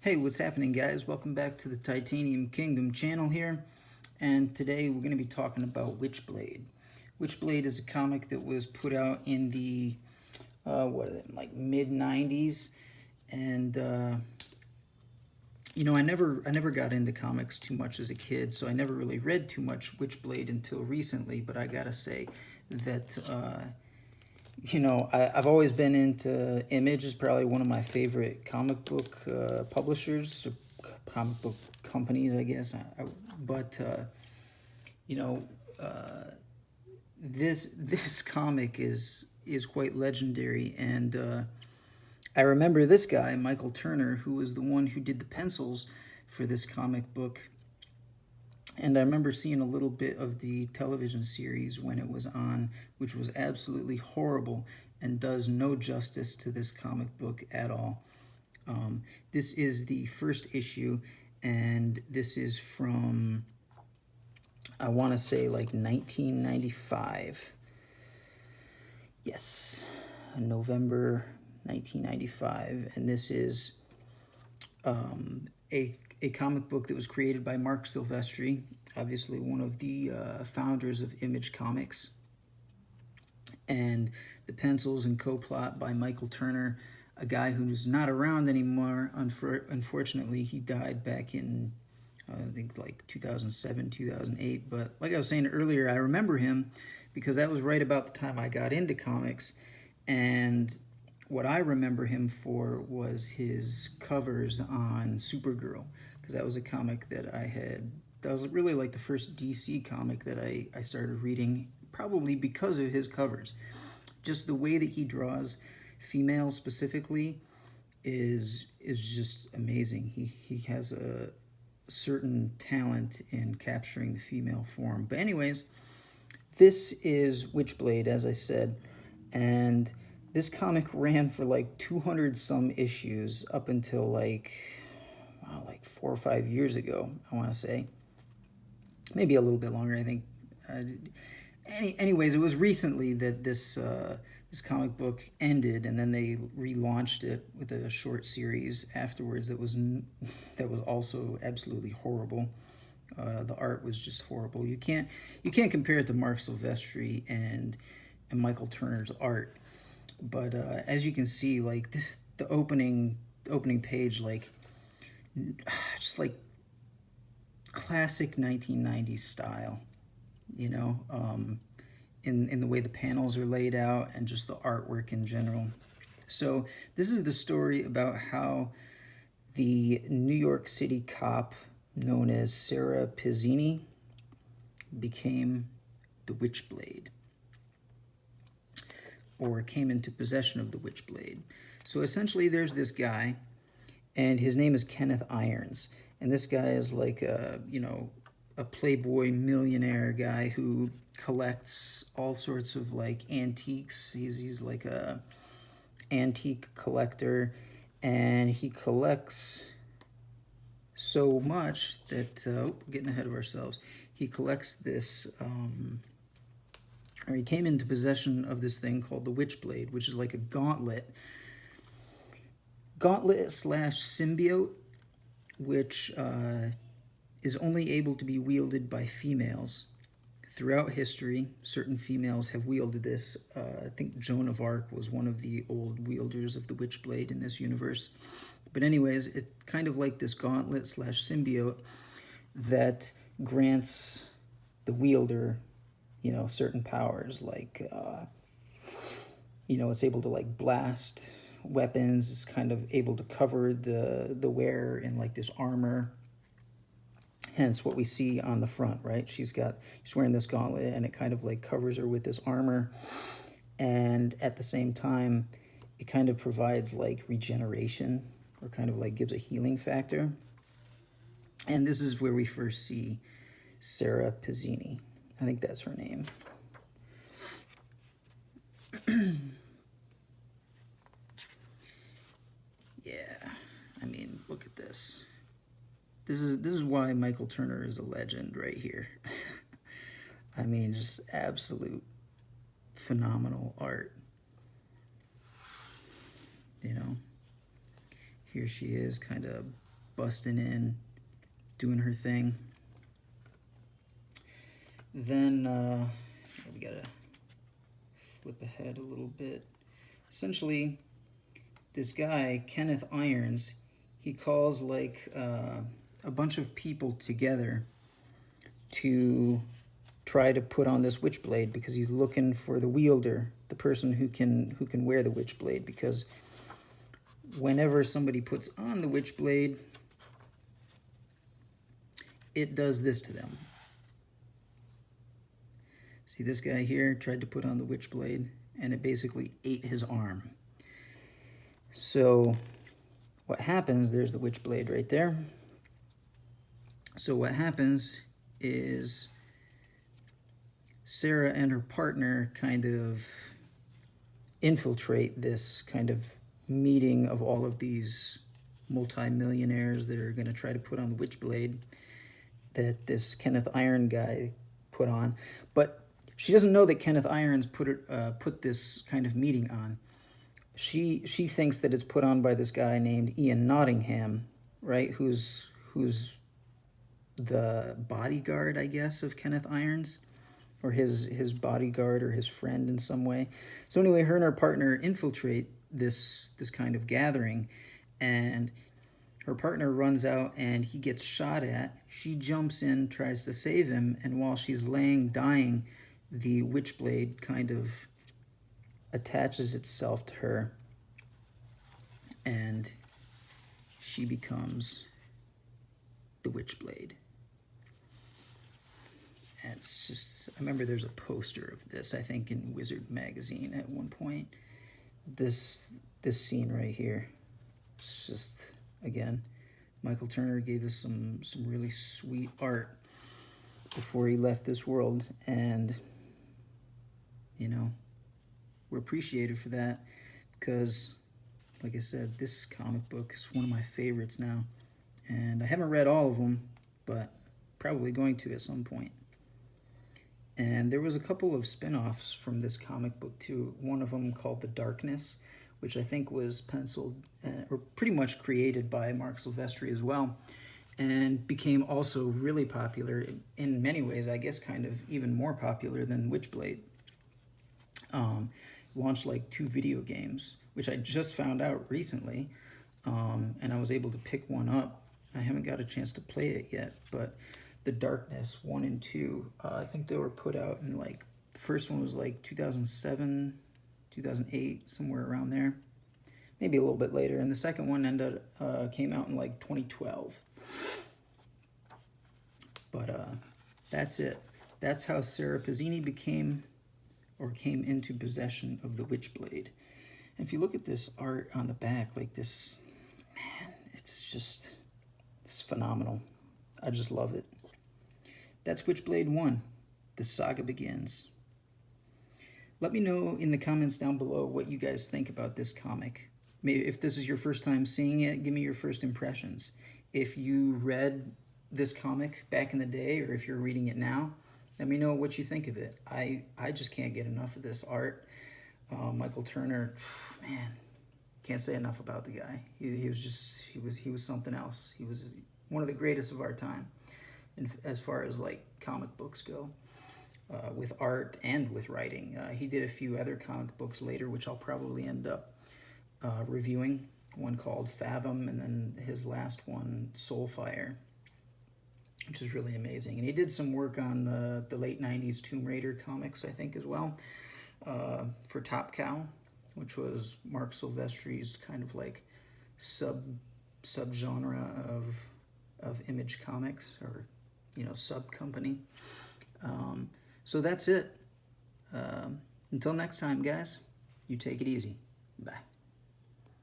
Hey, what's happening, guys? Welcome back to the Titanium Kingdom channel here. And today we're going to be talking about Witchblade. Witchblade is a comic that was put out in the, like mid-90s. And, I never got into comics too much as a kid, so I never really read too much Witchblade until recently. But I gotta say that, I've always been into Image. Is probably one of my favorite comic book publishers, or comic book companies, I guess. But you know, this comic is quite legendary, and I remember this guy, Michael Turner, who was the one who did the pencils for this comic book. And I remember seeing a little bit of the television series when it was on, which was absolutely horrible and does no justice to this comic book at all. This is the first issue, and this is from, I want to say, like 1995. Yes, November 1995. And this is a comic book that was created by Mark Silvestri, obviously one of the founders of Image Comics. And the pencils and co-plot by Michael Turner, a guy who's not around anymore. Unfortunately, he died back in, I think, like 2007, 2008. But like I was saying earlier, I remember him because that was right about the time I got into comics. And what I remember him for was his covers on Supergirl, because that was a comic that that was really like the first DC comic that I started reading, probably because of his covers. Just the way that he draws females specifically is just amazing. He has a certain talent in capturing the female form. But anyways, this is Witchblade, as I said, and this comic ran for like 200 some issues up until like 4 or 5 years ago, I want to say. Maybe a little bit longer, I think. Anyways, it was recently that this comic book ended, and then they relaunched it with a short series afterwards that was also absolutely horrible. The art was just horrible. You can't compare it to Mark Silvestri and Michael Turner's art. But as you can see, like the opening page, like just like classic 1990s style, in the way the panels are laid out and just the artwork in general. So this is the story about how the New York City cop known as Sara Pezzini became the Witchblade, or came into possession of the Witchblade. So essentially there's this guy, and his name is Kenneth Irons. And this guy is like a playboy millionaire guy who collects all sorts of like antiques. He's like a antique collector, and he collects so much that we're getting ahead of ourselves. He collects this, or he came into possession of this thing called the Witchblade, which is like a gauntlet slash symbiote, which is only able to be wielded by females. Throughout history, certain females have wielded this. I think Joan of Arc was one of the old wielders of the Witchblade in this universe. But anyways, it's kind of like this gauntlet slash symbiote that grants the wielder, certain powers. Like, it's able to like blast weapons. It's kind of able to cover the wearer in like this armor. Hence what we see on the front, right? She's wearing this gauntlet, and it kind of like covers her with this armor. And at the same time, it kind of provides like regeneration, or kind of like gives a healing factor. And this is where we first see Sara Pezzini. I think that's her name. Yeah, I mean, look at this. This is why Michael Turner is a legend right here. I mean, just absolute phenomenal art. Here she is, kind of busting in, doing her thing. Then we gotta flip ahead a little bit. Essentially, this guy, Kenneth Irons, he calls like a bunch of people together to try to put on this Witchblade because he's looking for the wielder, the person who can wear the Witchblade, because whenever somebody puts on the Witchblade, it does this to them. See, this guy here tried to put on the Witchblade, and it basically ate his arm. So what happens, there's the Witchblade right there. So what happens is Sara and her partner kind of infiltrate this kind of meeting of all of these multi-millionaires that are going to try to put on the Witchblade that this Kenneth Irons guy put on. But she doesn't know that Kenneth Irons put this kind of meeting on. She thinks that it's put on by this guy named Ian Nottingham, right? Who's the bodyguard, I guess, of Kenneth Irons, or his bodyguard or his friend in some way. So anyway, her and her partner infiltrate this kind of gathering, and her partner runs out and he gets shot at. She jumps in, tries to save him, and while she's laying dying, the Witchblade kind of attaches itself to her, and she becomes the Witchblade. And it's just, I remember there's a poster of this, I think in Wizard magazine at one point. This scene right here, it's just, again, Michael Turner gave us some really sweet art before he left this world, and you know, we're appreciated for that, because like I said, this comic book is one of my favorites now, and I haven't read all of them, but probably going to at some point. And there was a couple of spin-offs from this comic book too. One of them called The Darkness, which I think was penciled or pretty much created by Marc Silvestri as well, and became also really popular in many ways, I guess kind of even more popular than Witchblade. Launched like 2 video games, which I just found out recently, and I was able to pick one up. I haven't got a chance to play it yet, but The Darkness 1 and 2, I think they were put out in like, the first one was like 2007, 2008, somewhere around there, maybe a little bit later, and the second one came out in like 2012. But that's it. That's how Sara Pezzini came into possession of the Witchblade. And if you look at this art on the back, like this, man, it's phenomenal. I just love it. That's Witchblade 1. The saga begins. Let me know in the comments down below what you guys think about this comic. Maybe if this is your first time seeing it, give me your first impressions. If you read this comic back in the day, or if you're reading it now, let me know what you think of it. I just can't get enough of this art. Michael Turner, man, can't say enough about the guy. He was something else. He was one of the greatest of our time, and as far as like comic books go, with art and with writing. He did a few other comic books later, which I'll probably end up reviewing. One called Fathom, and then his last one, Soulfire, which is really amazing. And he did some work on the late 90s Tomb Raider comics, I think, as well, for Top Cow, which was Marc Silvestri's kind of like subgenre of Image Comics, or, you know, sub-company. So that's it. Until next time, guys, you take it easy. Bye.